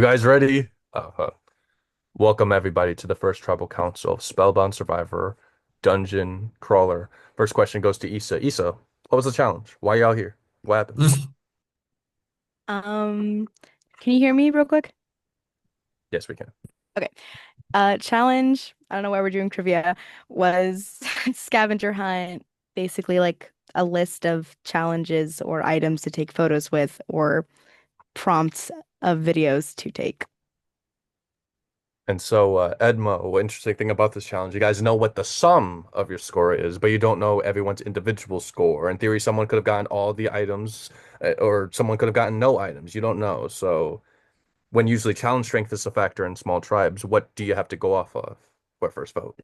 guys ready? Welcome everybody to the first tribal council of Spellbound Survivor Dungeon Crawler. First question goes to Issa. Issa, what was the challenge? Why y'all here? What happened? Um, can you hear me real quick? Yes, we can. Okay. Challenge, I don't know why we're doing trivia, was scavenger hunt, basically like a list of challenges or items to take photos with or prompts of videos to take. And so, Edmo, what interesting thing about this challenge, you guys know what the sum of your score is, but you don't know everyone's individual score. In theory, someone could have gotten all the items, or someone could have gotten no items. You don't know. So, when usually challenge strength is a factor in small tribes, what do you have to go off of for first vote?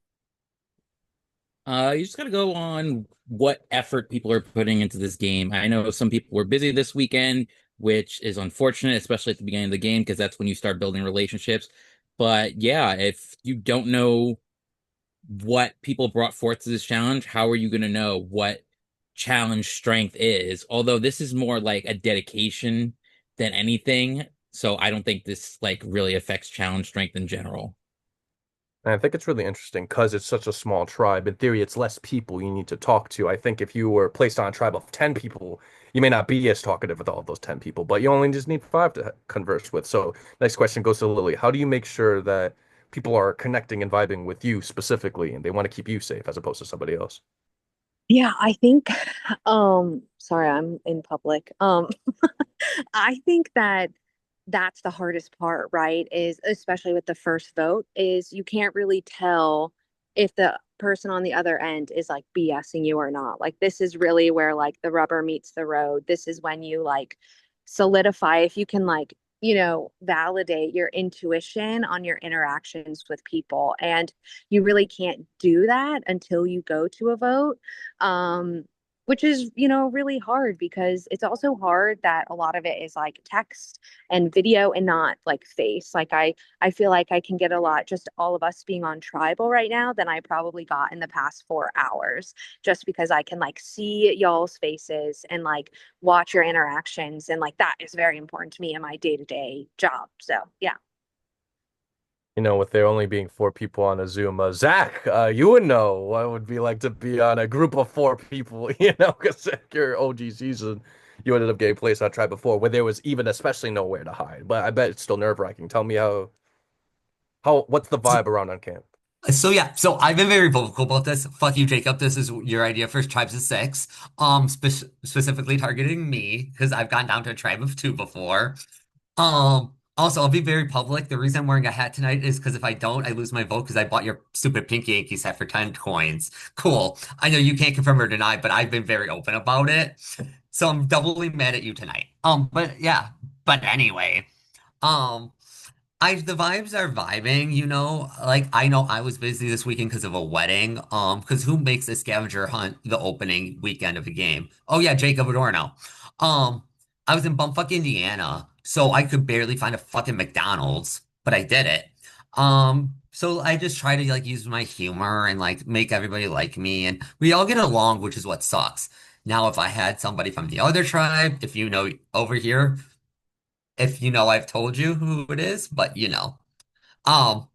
You just gotta go on what effort people are putting into this game. I know some people were busy this weekend, which is unfortunate, especially at the beginning of the game, because that's when you start building relationships. But yeah, if you don't know what people brought forth to this challenge, how are you gonna know what challenge strength is? Although this is more like a dedication than anything, so I don't think this like really affects challenge strength in general. And I think it's really interesting because it's such a small tribe. In theory, it's less people you need to talk to. I think if you were placed on a tribe of 10 people, you may not be as talkative with all of those 10 people, but you only just need five to converse with. So, next question goes to Lily. How do you make sure that people are connecting and vibing with you specifically and they want to keep you safe as opposed to somebody else? Yeah, I think sorry, I'm in public. I think that that's the hardest part, right? Is especially with the first vote is you can't really tell if the person on the other end is like BSing you or not. Like this is really where like the rubber meets the road. This is when you like solidify if you can like, validate your intuition on your interactions with people. And you really can't do that until you go to a vote. Um, which is, really hard because it's also hard that a lot of it is like text and video and not like face. Like I feel like I can get a lot just all of us being on tribal right now than I probably got in the past 4 hours just because I can like see y'all's faces and like watch your interactions and like that is very important to me in my day-to-day job. So, yeah. With there only being four people on a Zoom, Zach, you would know what it would be like to be on a group of four people, because your OG season, you ended up getting placed on tribe before where there was even especially nowhere to hide. But I bet it's still nerve-wracking. Tell me what's the So, vibe around on camp? so I've been very vocal about this. Fuck you, Jacob. This is your idea for tribes of six. Specifically targeting me because I've gone down to a tribe of two before. Also, I'll be very public. The reason I'm wearing a hat tonight is because if I don't, I lose my vote because I bought your stupid Pink Yankees hat for 10 coins. Cool. I know you can't confirm or deny, but I've been very open about it. So I'm doubly mad at you tonight. But yeah. But anyway. Um. The vibes are vibing, Like I know I was busy this weekend because of a wedding. Because who makes a scavenger hunt the opening weekend of a game? Oh yeah, Jacob Adorno. I was in bumfuck Indiana, so I could barely find a fucking McDonald's, but I did it. So I just try to like use my humor and like make everybody like me, and we all get along, which is what sucks. Now, if I had somebody from the other tribe, if you know over here, if you know I've told you who it is, but Um,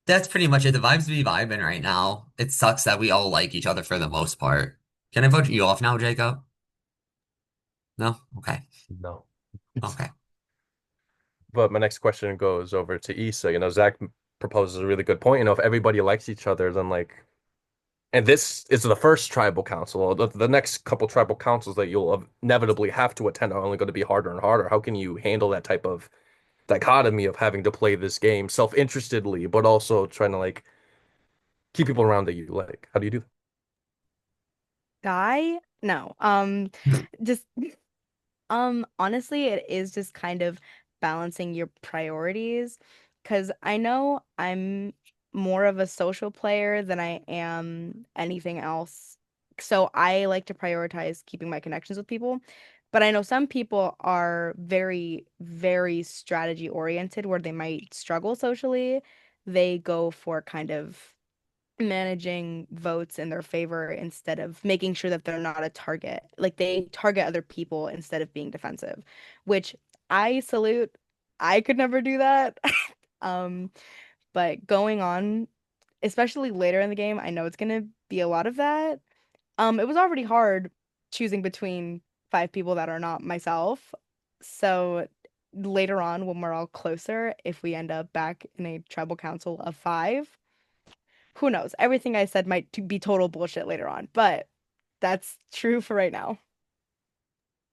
that's pretty much it. The vibes be vibing right now. It sucks that we all like each other for the most part. Can I vote you off now, Jacob? No? Okay. No. Okay. But my next question goes over to Issa. Zach proposes a really good point. If everybody likes each other, then and this is the first tribal council. The next couple tribal councils that you'll inevitably have to attend are only going to be harder and harder. How can you handle that type of dichotomy of having to play this game self-interestedly, but also trying to keep people around that you like? How do you do that? Die? No. Just honestly, it is just kind of balancing your priorities because I know I'm more of a social player than I am anything else. So I like to prioritize keeping my connections with people. But I know some people are very, very strategy oriented where they might struggle socially. They go for kind of managing votes in their favor instead of making sure that they're not a target. Like they target other people instead of being defensive, which I salute. I could never do that. Um, but going on, especially later in the game, I know it's gonna be a lot of that. It was already hard choosing between five people that are not myself. So later on, when we're all closer, if we end up back in a tribal council of five, who knows? Everything I said might be total bullshit later on, but that's true for right now.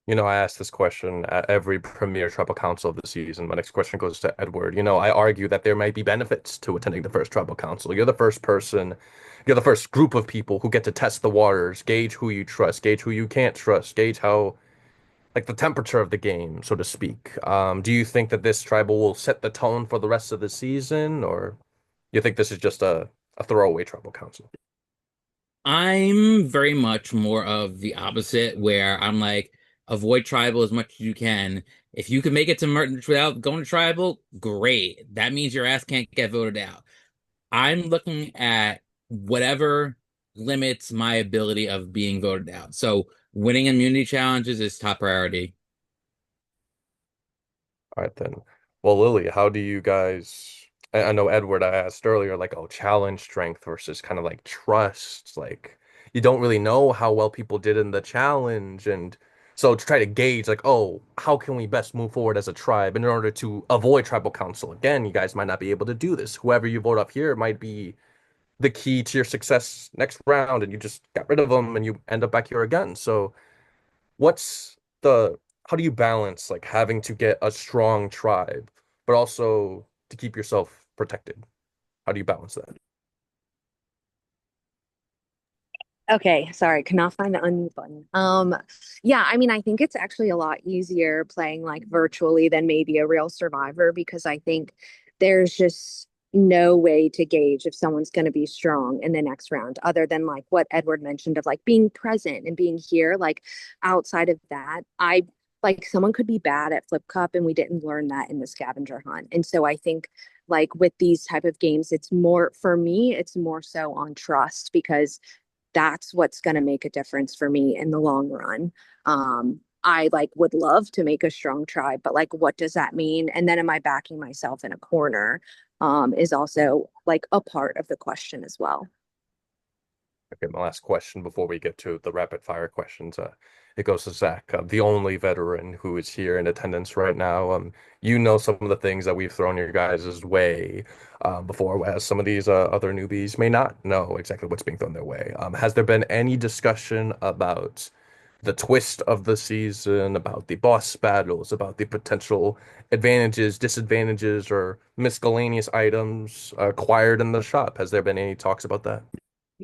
I asked this question at every premier tribal council of the season. My next question goes to Edward. I argue that there might be benefits to attending the first tribal council. You're the first group of people who get to test the waters, gauge who you trust, gauge who you can't trust, gauge how, like the temperature of the game, so to speak. Do you think that this tribal will set the tone for the rest of the season, or you think this is just a throwaway tribal council? I'm very much more of the opposite, where I'm like, avoid tribal as much as you can. If you can make it to merge without going to tribal, great. That means your ass can't get voted out. I'm looking at whatever limits my ability of being voted out. So winning immunity challenges is top priority. All right then. Well, Lily, how do you guys? I know Edward, I asked earlier, like, oh, challenge strength versus kind of like trust. Like, you don't really know how well people did in the challenge, and so to try to gauge, like, oh, how can we best move forward as a tribe? And in order to avoid tribal council again, you guys might not be able to do this. Whoever you vote up here might be the key to your success next round, and you just got rid of them, and you end up back here again. So what's the how do you balance like having to get a strong tribe, but also to keep yourself protected? How do you balance that? Okay, sorry, could not find the unmute button. Yeah, I mean, I think it's actually a lot easier playing like virtually than maybe a real survivor because I think there's just no way to gauge if someone's going to be strong in the next round other than like what Edward mentioned of like being present and being here. Like outside of that, I like someone could be bad at Flip Cup and we didn't learn that in the scavenger hunt. And so I think like with these type of games, it's more for me, it's more so on trust because that's what's going to make a difference for me in the long run. I like would love to make a strong tribe, but like, what does that mean? And then am I backing myself in a corner? Is also like a part of the question as well. Okay, my last question before we get to the rapid fire questions. It goes to Zach, the only veteran who is here in attendance right now. You know some of the things that we've thrown your guys' way before, whereas some of these other newbies may not know exactly what's being thrown their way. Has there been any discussion about the twist of the season, about the boss battles, about the potential advantages, disadvantages, or miscellaneous items acquired in the shop? Has there been any talks about that?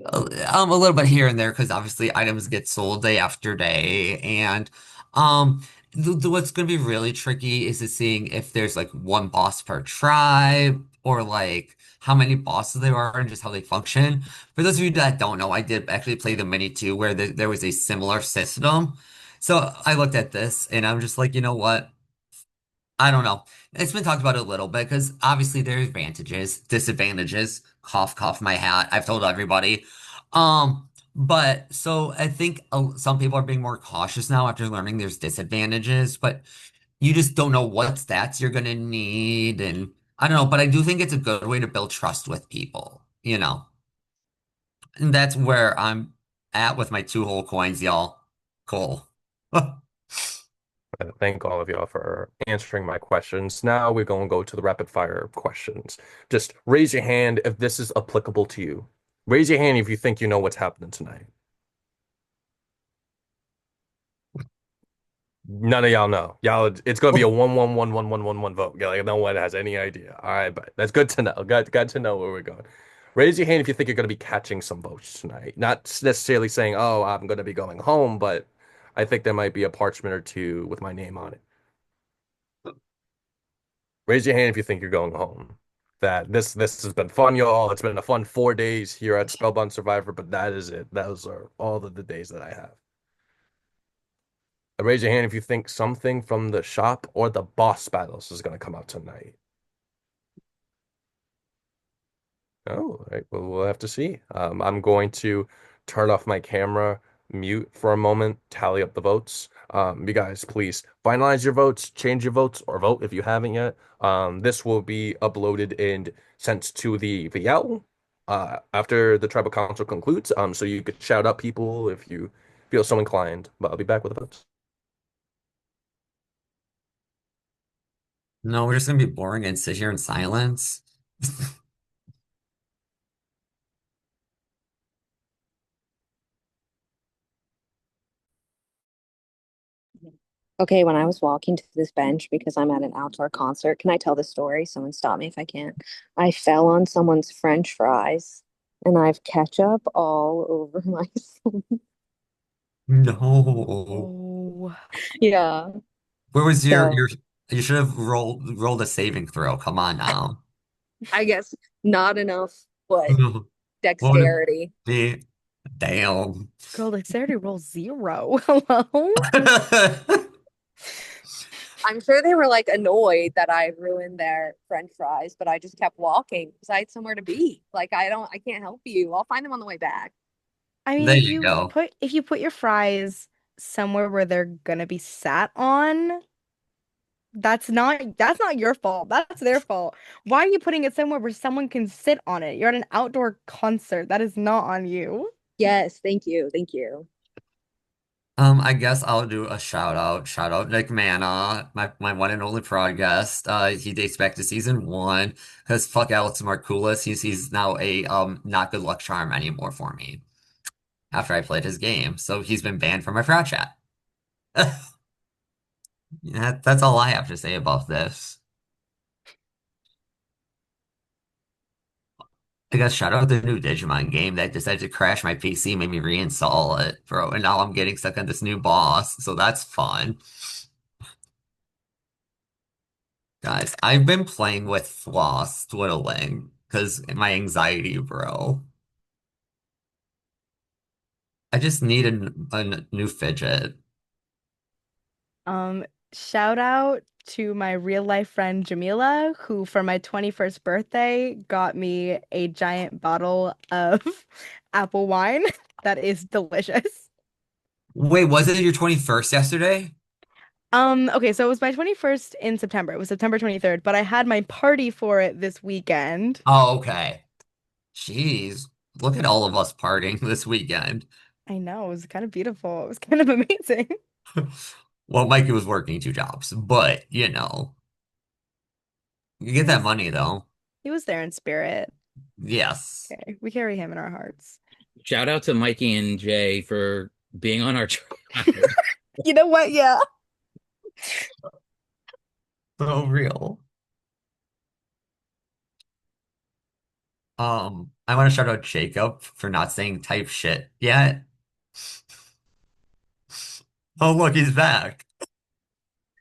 A little bit here and there because obviously items get sold day after day, and what's going to be really tricky is to seeing if there's like one boss per tribe or like how many bosses there are and just how they function. For those of you that don't know, I did actually play the mini too, where there was a similar system. So I looked at this and I'm just like, you know what? I don't know. It's been talked about a little bit because obviously there's advantages, disadvantages. Cough, cough, my hat. I've told everybody. But so I think some people are being more cautious now after learning there's disadvantages, but you just don't know what stats you're gonna need, and I don't know. But I do think it's a good way to build trust with people, and that's where I'm at with my two whole coins, y'all. Cool. Thank all of y'all for answering my questions. Now we're going to go to the rapid fire questions. Just raise your hand if this is applicable to you. Raise your hand if you think you know what's happening tonight. None of y'all know. Y'all, it's going to be a 1-1-1-1-1-1-1 vote. Yeah, like no one has any idea. All right, but that's good to know. Got to know where we're going. Raise your hand if you think you're going to be catching some votes tonight. Not necessarily saying, "Oh, I'm going to be going home," but I think there might be a parchment or two with my name on it. Raise your hand if you think you're going home. That this has been fun, y'all. It's been a fun 4 days here at Spellbound Survivor, but that is it. Those are all of the days that I have. Raise your hand if you think something from the shop or the boss battles is going to come out tonight. Oh, all right. Well, we'll have to see. I'm going to turn off my camera mute for a moment, tally up the votes. You guys, please finalize your votes, change your votes, or vote if you haven't yet. This will be uploaded and sent to the VL after the tribal council concludes. So you could shout out people if you feel so inclined. But I'll be back with the votes. No, we're just gonna be boring and sit here in silence. Okay, when I was walking to this bench because I'm at an outdoor concert, can I tell the story? Someone stop me if I can. I fell on someone's French fries and I've ketchup all over my No. Oh, yeah. Where was So you should have rolled a saving throw. Come on now. I guess not enough, but What would it dexterity. be? Damn. girl, dexterity roll 0. Hello? I'm sure they were like annoyed that I ruined their French fries, but I just kept walking because I had somewhere to be. Like I can't help you. I'll find them on the way back. I mean, There you go. if you put your fries somewhere where they're gonna be sat on, that's not your fault. That's their fault. Why are you putting it somewhere where someone can sit on it? You're at an outdoor concert. That is not on you. Yes, thank you. Thank you. I guess I'll do a shout out. Shout out Nick Mana, my one and only prod guest. He dates back to season one because fuck Alex Markoulis. He's now a not good luck charm anymore for me after I played his game. So he's been banned from my frat chat. Yeah, that's all I have to say about this. I guess shout out the new Digimon game that decided to crash my PC, made me reinstall it, bro. And now I'm getting stuck on this new boss, so that's fun. Guys, I've been playing with floss twiddling because my anxiety, bro. I just need a new fidget. Um, Shout out to my real life friend Jamila, who for my 21st birthday got me a giant bottle of apple wine that is delicious. Wait, was it your 21st yesterday? Okay, so it was my 21st in September. It was September 23rd, but I had my party for it this weekend. Oh, okay. Jeez, look at all of us partying this weekend. I know, it was kind of beautiful. It was kind of amazing. Well, Mikey was working two jobs, but you He get that was money though. he was there in spirit. Yes. Okay, we carry him in our hearts. Shout out to Mikey and Jay for being on our trial. You know what? Yeah. So real. I want to shout out Jacob for not saying type shit yet. Oh, look, he's back.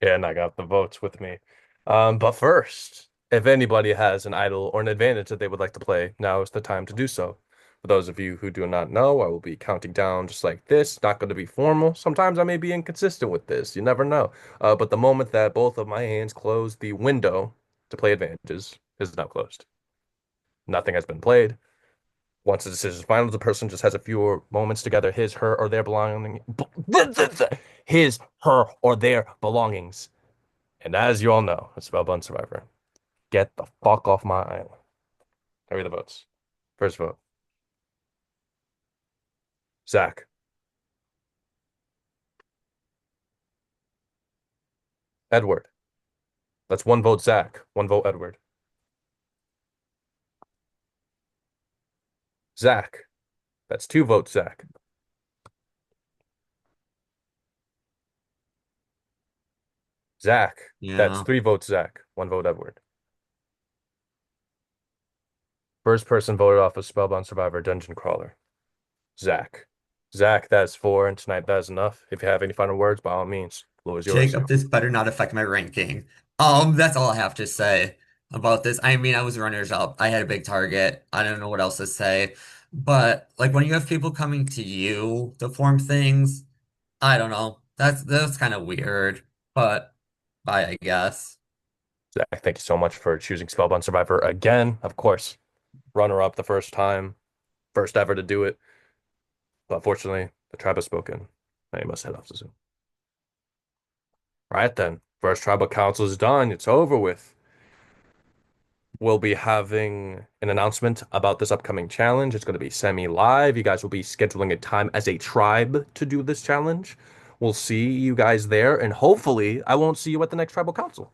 Yeah, and I got the votes with me. But first, if anybody has an idol or an advantage that they would like to play, now is the time to do so. For those of you who do not know, I will be counting down just like this. Not going to be formal. Sometimes I may be inconsistent with this. You never know. But the moment that both of my hands close, the window to play advantages is now closed. Nothing has been played. Once the decision is final, the person just has a few moments to gather his, her, or their belonging, his, her, or their belongings. And as you all know, a Spellbound Survivor. Get the fuck off my island. I read the votes. First vote, Zach. Edward. That's one vote, Zach. One vote, Edward. Zach. That's two votes, Zach. Zach. That's Yeah. three votes, Zach. One vote, Edward. First person voted off of Spellbound Survivor Dungeon Crawler. Zach. Zach, that's four, and tonight that is enough. If you have any final words, by all means, the floor is yours. Jacob, this better not affect my ranking. That's all I have to say about this. I mean, I was runners up. I had a big target. I don't know what else to say. But like when you have people coming to you to form things, I don't know. That's kind of weird. But bye, I guess. Zach, thank you so much for choosing Spellbound Survivor again. Of course, runner up the first time, first ever to do it. But unfortunately, The tribe has spoken. Now you must head off to Zoom. Right then. First tribal council is done. It's over with. We'll be having an announcement about this upcoming challenge. It's going to be semi-live. You guys will be scheduling a time as a tribe to do this challenge. We'll see you guys there, and hopefully I won't see you at the next tribal council.